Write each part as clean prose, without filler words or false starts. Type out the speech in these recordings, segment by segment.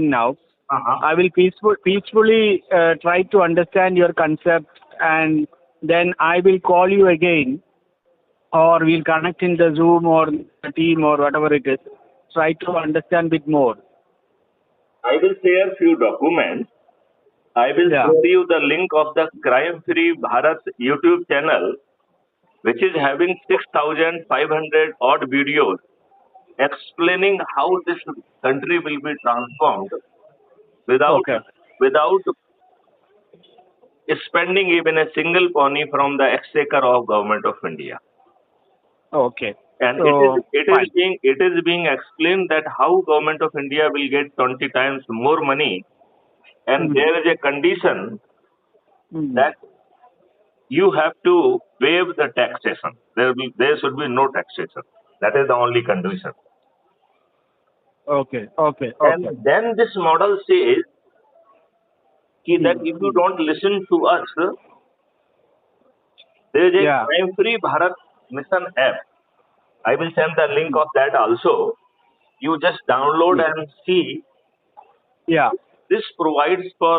now. Uh-huh. I will peacefully try to understand your concept, and then I will call you again, or we'll connect in the Zoom or the team or whatever it is. Try to understand bit more. I will share few documents. I will Yeah. share you the link of the Crime Free Bharat YouTube channel, which is having 6,500 odd videos explaining how this country will be transformed without Okay. without spending even a single penny from the exchequer of Government of India. Okay. And it is So it is fine. being it is being explained that how Government of India will get 20 times more money, and Mm. there is a condition Mm. that you have to waive the taxation. There should be no taxation. That is the only condition. Okay. Okay. Okay. And then this model says that Mm. if you Mm. don't listen to us, there is a Yeah. Crime Free Bharat Mission app. I will send the link Mm. of that also. You just download Mm. and see. Yeah. This provides for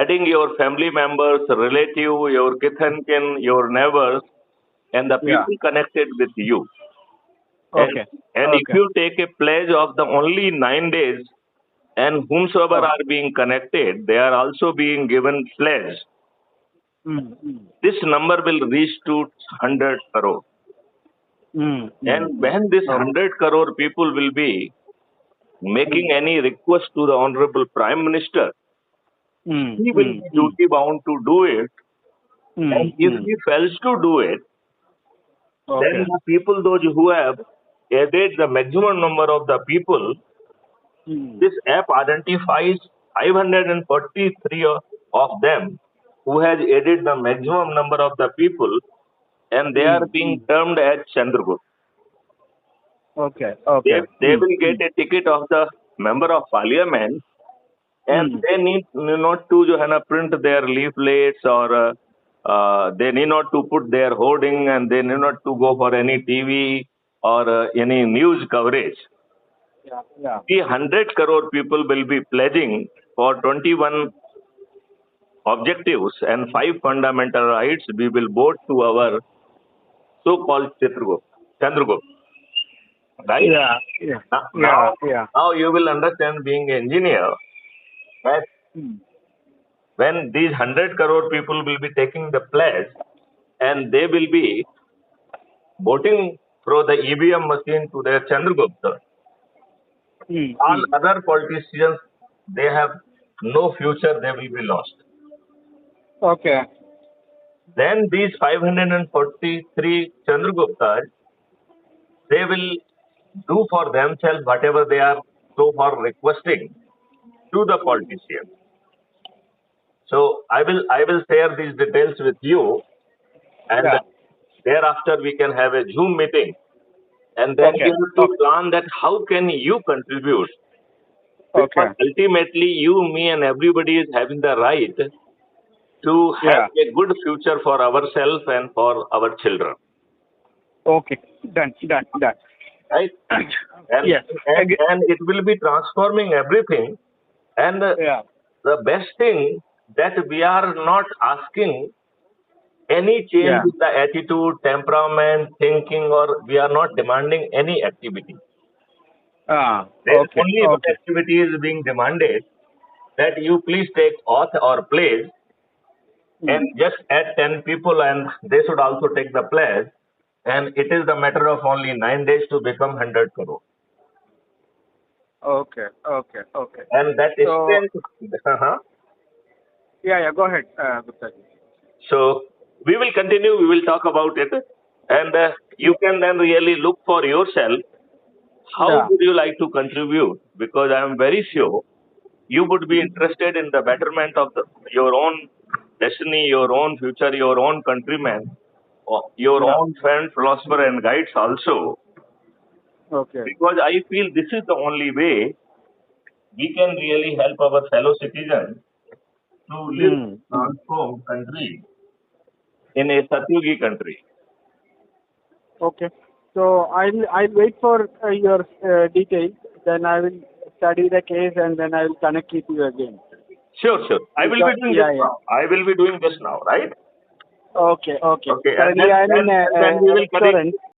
adding your family members, relative, your kith and kin, your neighbors, and the Yeah. people connected with you. And Okay. and if Okay. you take a pledge of the only 9 days, and whomsoever Oh. are being connected, they are also being given pledge. Mm. Mm. This number will reach to 100 crore. Mm. Mm. And Mm. when this Okay. 100 crore people will be making Mm. any request to the Honorable Prime Minister, Mm. he will Mm. be Mm. duty bound to do it. And Mm. if Mm. he fails to do it, then Okay. the people, those who have added the maximum number of the people, Mm. this app identifies 543 of them who has added the maximum number of the people, and they are Mm. being Mm. termed as Chandragupta. Okay. They, Okay. they Mm. will get Mm. a ticket of the member of parliament, and Mm. they need not to print their leaflets, or they need not to put their hoarding, and they need not to go for any TV or any news coverage. Yeah. Yeah. The 100 crore people will be pledging for 21 objectives and 5 fundamental rights. We will vote to our so-called Chandragupta, right? Yeah. Yeah. Now, Yeah. now, Yeah. now you will understand, being an engineer, that Mm. when these 100 crore people will be taking the pledge, and they will be voting through the EVM machine to their Chandragupta, Mm. all Mm. other politicians, they have no future, they will be lost. Okay. Then these 543 Chandraguptas, they will do for themselves whatever they are so far requesting to the politicians. So I will share these details with you, and Yeah. thereafter we can have a Zoom meeting, and then Okay. we have to Okay. plan that how can you contribute, Okay. because ultimately you, me, and everybody is having the right to have Yeah. a good future for ourselves and for our children, Okay. Done. Done. Done. right? And Yes. and and it will be transforming everything. And Yeah. the best thing, that we are not asking any change Yeah. in the attitude, temperament, thinking, or we are not demanding any activity. Ah. There is Okay. only one Okay. activity is being demanded, that you please take oath or pledge, and Mm. just add 10 people, and they should also take the pledge. And it is the matter of only 9 days to become 100 crore. Okay. Okay. Okay. And that So strength, uh yeah. Yeah. Go ahead, Gupta ji. so we will continue, we will talk about it. And you Yeah. can then really look for yourself, how Yeah. would you like to contribute? Because I am very sure you would be interested in the betterment of your own destiny, your own future, your own countrymen, or your Yeah. own friend, philosopher, and guides also. Okay. Because I feel this is the only way we can really help our fellow citizens to live Mm. a transformed country, in a Satyugi country. Okay. So I'll wait for your details. Then I will study the case and then I will connect with you again. Sure, sure. I will be doing Yeah, this yeah. now. I will be doing this now, right? Okay, okay. Okay, and Currently, I am in then we a will connect. restaurant.